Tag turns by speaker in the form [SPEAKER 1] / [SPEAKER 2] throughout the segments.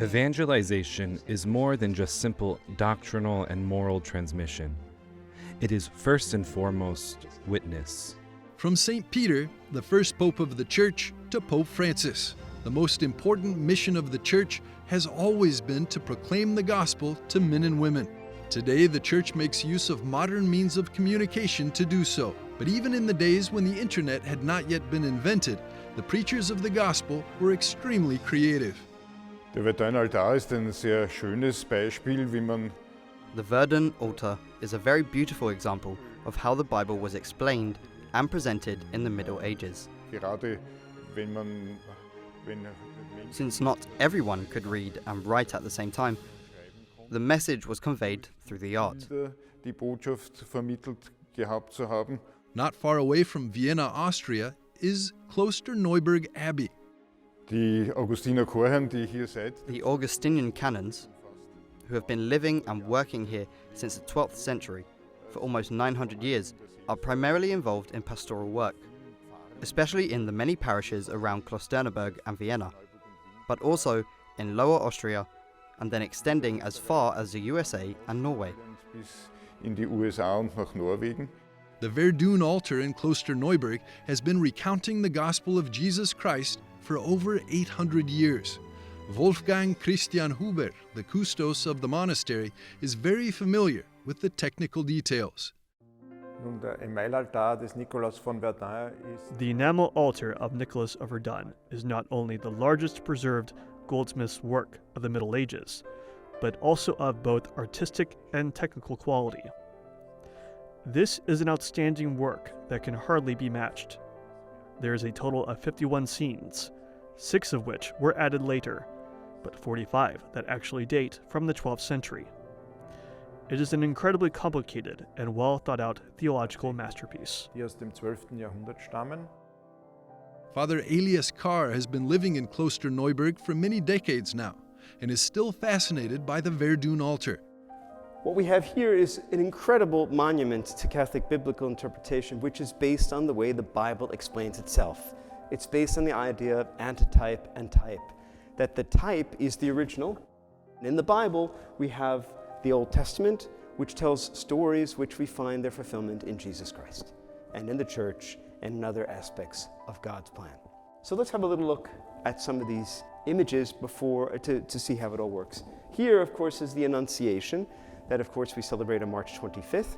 [SPEAKER 1] Evangelization is more than just simple doctrinal and moral transmission. It is first and foremost witness.
[SPEAKER 2] From St. Peter, the first Pope of the Church, to Pope Francis, the most important mission of the Church has always been to proclaim the gospel to men and women. Today, the Church makes use of modern means of communication to do so. But even in the days when the internet had not yet been invented, the preachers of the gospel were extremely creative.
[SPEAKER 3] Der Verdun Altar ist ein sehr schönes Beispiel, wie man
[SPEAKER 4] The Verdun Altar is a very beautiful example of how the Bible was explained and presented in the Middle Ages.
[SPEAKER 3] gerade wenn
[SPEAKER 4] Since not everyone could read and write at the same time, the message was conveyed through the art.
[SPEAKER 3] die Botschaft vermittelt gehabt zu haben.
[SPEAKER 2] Not far away from Vienna, Austria, is Klosterneuburg Abbey.
[SPEAKER 3] Die Augustiner Chorherren, die hier seit
[SPEAKER 4] The Augustinian canons, who have been living and working here since the 12th century for almost 900 years, are primarily involved in pastoral work, especially in the many parishes around Klosterneuburg and Vienna, but also in Lower Austria and then extending as far as the USA and Norway.
[SPEAKER 3] bis in die USA und nach Norwegen.
[SPEAKER 2] The Verdun Altar in Klosterneuburg has been recounting the gospel of Jesus Christ for over 800 years. Wolfgang Christian Huber, the custos of the monastery, is very familiar with the technical details.
[SPEAKER 5] Nun, der Emailaltar des Nikolaus von Verdun ist
[SPEAKER 6] The enamel altar of Nicholas of Verdun is not only the largest preserved goldsmith's work of the Middle Ages, but also of both artistic and technical quality. This is an outstanding work that can hardly be matched. There is a total of 51 scenes, 6 of which were added later, but 45 that actually date from the 12th century. It is an incredibly complicated and well thought out theological masterpiece.
[SPEAKER 5] die aus dem 12. Jahrhundert stammen.
[SPEAKER 2] Father Elias Carr has been living in Klosterneuburg for many decades now and is still fascinated by the Verdun Altar.
[SPEAKER 7] What we have here is an incredible monument to Catholic biblical interpretation, which is based on the way the Bible explains itself. It's based on the idea of antitype and type, that the type is the original. In the Bible, we have the Old Testament, which tells stories which we find their fulfillment in Jesus Christ, and in the Church, and in other aspects of God's plan. So let's have a little look at some of these images before to see how it all works. Here, of course, is the Annunciation, that of course we celebrate on March 25th.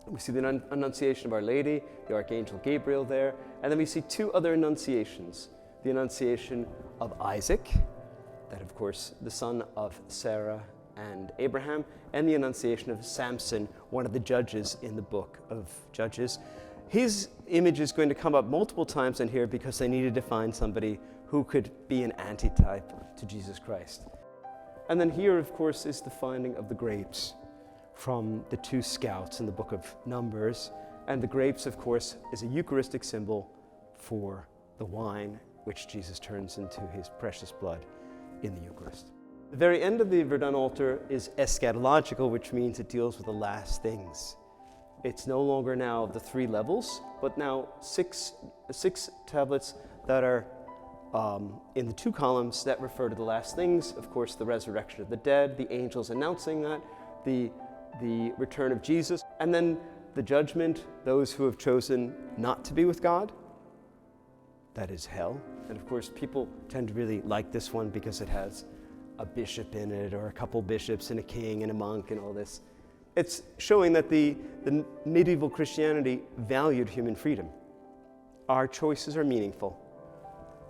[SPEAKER 7] We see the Annunciation of Our Lady, the Archangel Gabriel there, and then we see 2 other Annunciations. The Annunciation of Isaac, that of course the son of Sarah and Abraham, and the Annunciation of Samson, one of the judges in the book of Judges. His image is going to come up multiple times in here because they needed to find somebody who could be an antitype to Jesus Christ. And then here, of course, is the finding of the grapes from the 2 scouts in the book of Numbers. And the grapes, of course, is a Eucharistic symbol for the wine, which Jesus turns into his precious blood in the Eucharist. The very end of the Verdun altar is eschatological, which means it deals with the last things. It's no longer now the 3 levels, but now six tablets that are in the 2 columns that refer to the last things. Of course, the resurrection of the dead, the angels announcing that, the return of Jesus, and then the judgment, those who have chosen not to be with God, that is hell. And of course, people tend to really like this one because it has a bishop in it, or a couple bishops and a king and a monk and all this. It's showing that the medieval Christianity valued human freedom. Our choices are meaningful.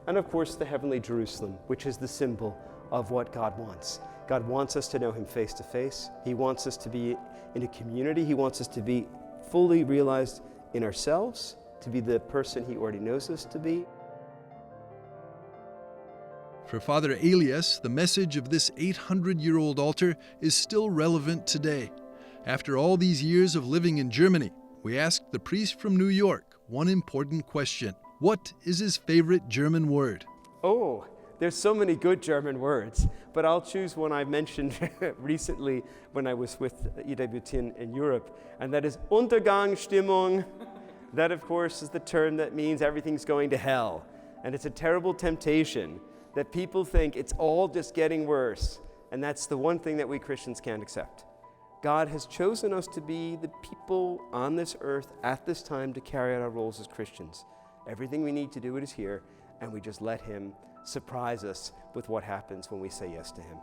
[SPEAKER 7] And of course, the heavenly Jerusalem, which is the symbol of what God wants. God wants us to know him face to face. He wants us to be in a community. He wants us to be fully realized in ourselves, to be the person he already knows us to be.
[SPEAKER 2] For Father Elias, the message of this 800-year-old altar is still relevant today. After all these years of living in Germany, we asked the priest from New York one important question. What is his favorite German word?
[SPEAKER 7] Oh, there's so many good German words, but I'll choose one I mentioned recently when I was with EWTN in Europe, and that is Untergangsstimmung. That, of course, is the term that means everything's going to hell. And it's a terrible temptation that people think it's all just getting worse. And that's the one thing that we Christians can't accept. God has chosen us to be the people on this earth at this time to carry out our roles as Christians. Everything we need to do it is here, and we just let Him surprise us with what happens when we say yes to Him.